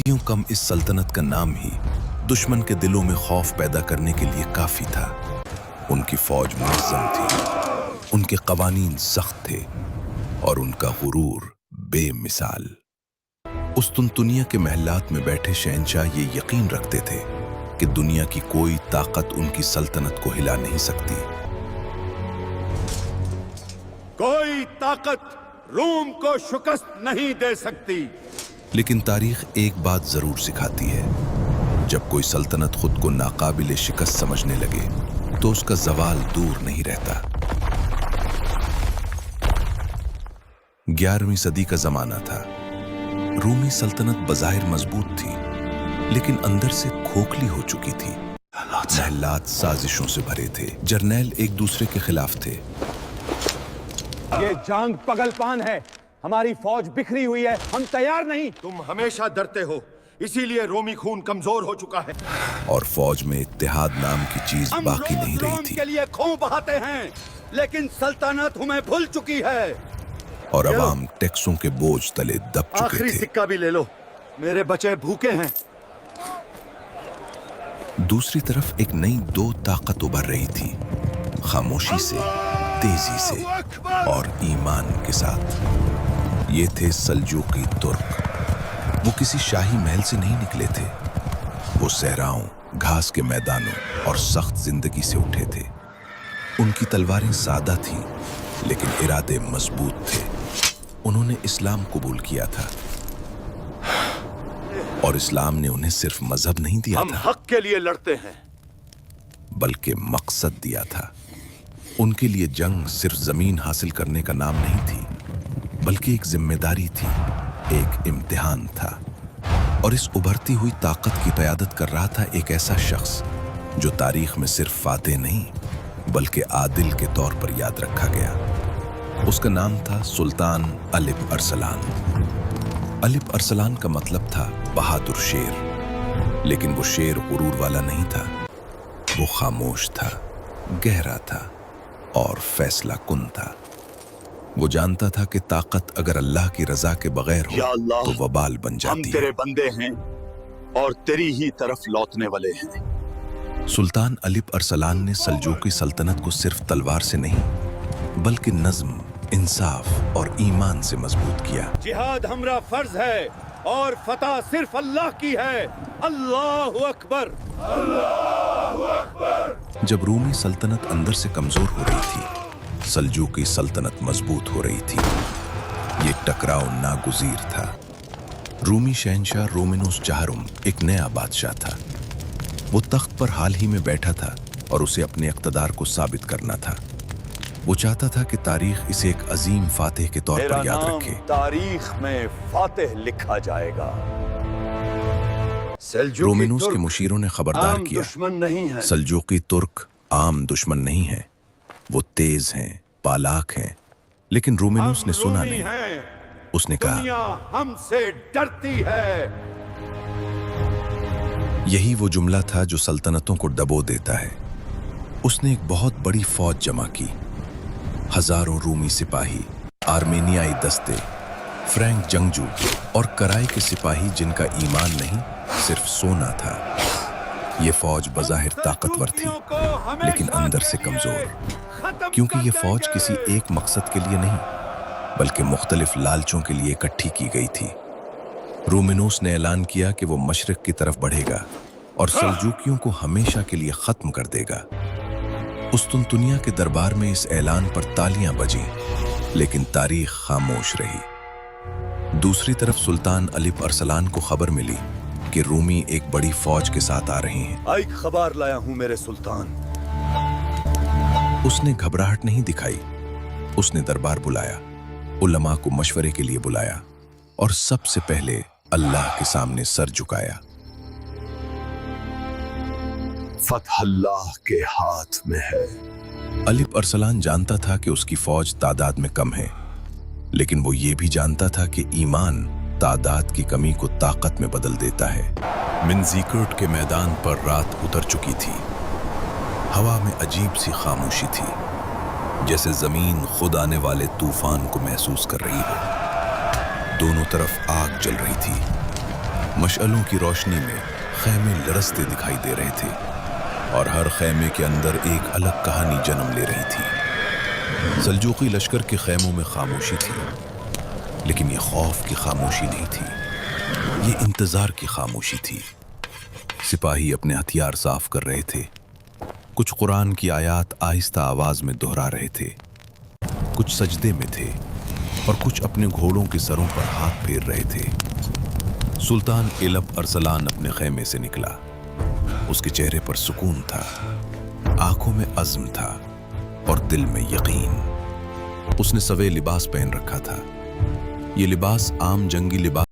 यूं कम इस सल्तनत का नाम ही दुश्मन के दिलों में खौफ पैदा करने के लिए काफी था। उनकी फौज मुनज़्ज़म थी, उनके कवानीन सख्त थे और उनका गुरूर बेमिसाल। उस्तुनतुनिया के महलात में बैठे शहंशाह ये यकीन रखते थे कि दुनिया की कोई ताकत उनकी सल्तनत को हिला नहीं सकती। कोई ताकत रोम को शिकस्त नहीं दे सकती। लेकिन तारीख एक बात जरूर सिखाती है, जब कोई सल्तनत खुद को नाकाबिले शिकस्त समझने लगे तो उसका जवाल दूर नहीं रहता। 11वीं सदी का जमाना था। रूमी सल्तनत बज़ाहिर मजबूत थी, लेकिन अंदर से खोखली हो चुकी थी। महलात साजिशों से भरे थे, जर्नैल एक दूसरे के खिलाफ थे। ये जंग पगलपान है, हमारी फौज बिखरी हुई है, हम तैयार नहीं। तुम हमेशा डरते हो, इसीलिए रोमी खून कमजोर हो चुका है। और फौज में इत्तेहाद नाम की चीज बाकी नहीं रही थी। के लिए खून बहाते हैं, लेकिन सल्तनत हमें भूल चुकी है। और अवाम टैक्सों के बोझ तले दब चुके आखिरी थे। सिक्का भी ले लो, मेरे बच्चे भूखे हैं। दूसरी तरफ एक नई दो ताकत उभर रही थी, खामोशी से, तेजी से और ईमान के साथ। ये थे सल्जूकी तुर्क। वो किसी शाही महल से नहीं निकले थे, वो सहराओं, घास के मैदानों और सख्त जिंदगी से उठे थे। उनकी तलवारें सादा थीं, लेकिन इरादे मजबूत थे। उन्होंने इस्लाम कबूल किया था, और इस्लाम ने उन्हें सिर्फ मजहब नहीं दिया हम था, हक के लिए लड़ते हैं, बल्कि मकसद दिया था। उनके लिए जंग सिर्फ जमीन हासिल करने का नाम नहीं थी, बल्कि एक जिम्मेदारी थी, एक इम्तिहान था। और इस उभरती हुई ताकत की क़यादत कर रहा था एक ऐसा शख्स जो तारीख में सिर्फ फातेह नहीं, बल्कि आदिल के तौर पर याद रखा गया। उसका नाम था सुल्तान अलिप अरसलान। अलिप अरसलान का मतलब था बहादुर शेर, लेकिन वो शेर गुरूर वाला नहीं था। वो खामोश था, गहरा था और फैसला कुन था। वो जानता था कि ताकत अगर अल्लाह की रजा के बगैर या हो अल्लाह, तो वबाल बन हम जाती तेरे है। बंदे हैं और तेरी ही तरफ लौटने वाले हैं। सुल्तान अलिप अरसलान ने सल्जूकी सल्तनत को सिर्फ तलवार से नहीं, बल्कि नज्म, इंसाफ और ईमान से मजबूत किया। जिहाद हमरा फर्ज है और फतह सिर्फ अल्लाह की है। अल्लाहु अकबर। जब रूमी सल्तनत अंदर से कमजोर हो रही थी, सल्जूकी सल्तनत मजबूत हो रही थी। ये टकराव नागुजीर था। रूमी शहंशाह रोमिनोस चाहरुम एक नया बादशाह था। वो तख्त पर हाल ही में बैठा था और उसे अपने इक़्तिदार को साबित करना था। वो चाहता था कि तारीख इसे एक अजीम फातेह के तौर पर याद रखे। तारीख में फातेह लिखा जाएगा। रोमिनोस के मुशीरों ने खबरदार किया, दुश्मन नहीं है। सल्जूकी तुर्क आम दुश्मन नहीं है। वो तेज हैं, पालाक हैं, लेकिन रोमिनोस ने सुना नहीं। उसने कहा, दुनिया हमसे डरती है। यही वो जुमला था जो सल्तनतों को डबो देता है। उसने एक बहुत बड़ी फौज जमा की, हजारों रूमी सिपाही, आर्मेनियाई दस्ते, फ्रैंक जंगजू और कराए के सिपाही जिनका ईमान नहीं सिर्फ सोना था। ये फौज बज़ाहिर ताकतवर थी, लेकिन अंदर से कमजोर, क्योंकि ये फौज किसी एक मकसद के लिए नहीं, बल्कि मुख्तलिफ लालचों के लिए इकट्ठी की गई थी। रोमिनोस ने ऐलान किया कि वो मशरिक की तरफ बढ़ेगा और सल्जूकियों को हमेशा के लिए खत्म कर देगा। उस्तुनतुनिया के दरबार में इस ऐलान पर तालियां बजीं, लेकिन तारीख खामोश रही। दूसरी तरफ सुल्तान अलिप अरसलान को खबर मिली कि रूमी एक बड़ी फौज के साथ आ रहे हैं। एक खबर लाया हूं मेरे सुल्तान। उसने घबराहट नहीं दिखाई। उसने दरबार बुलाया, उलमा को मशवरे के लिए बुलाया और सबसे पहले अल्लाह के सामने सर झुकाया। फतह अल्लाह के हाथ में है। अलिप अरसलान जानता था कि उसकी फौज तादाद में कम है, लेकिन वो ये भी जानता था कि ईमान तादाद की कमी को ताकत में बदल देता है। मिन्जीकर्ट के मैदान पर रात उतर चुकी थी। हवा में अजीब सी खामोशी थी, जैसे जमीन खुद आने वाले तूफान को महसूस कर रही हो। दोनों तरफ आग जल रही थी। مشعلوں کی روشنی میں خیمے لرزتے دکھائی دے رہے تھے اور ہر خیمے کے اندر ایک الگ کہانی جنم لے رہی تھی۔ سلجوقی لشکر کے خیموں میں خاموشی تھی، لیکن یہ خوف کی خاموشی نہیں تھی، یہ انتظار کی خاموشی تھی۔ سپاہی اپنے ہتھیار صاف کر رہے تھے، کچھ قرآن کی آیات آہستہ آواز میں دہرا رہے تھے، کچھ سجدے میں تھے اور کچھ اپنے گھوڑوں کے سروں پر ہاتھ پھیر رہے تھے۔ سلطان ایلب ارسلان اپنے خیمے سے نکلا۔ اس کے چہرے پر سکون تھا، آنکھوں میں عزم تھا اور دل میں یقین۔ اس نے سوے لباس پہن رکھا تھا۔ یہ لباس عام جنگی لباس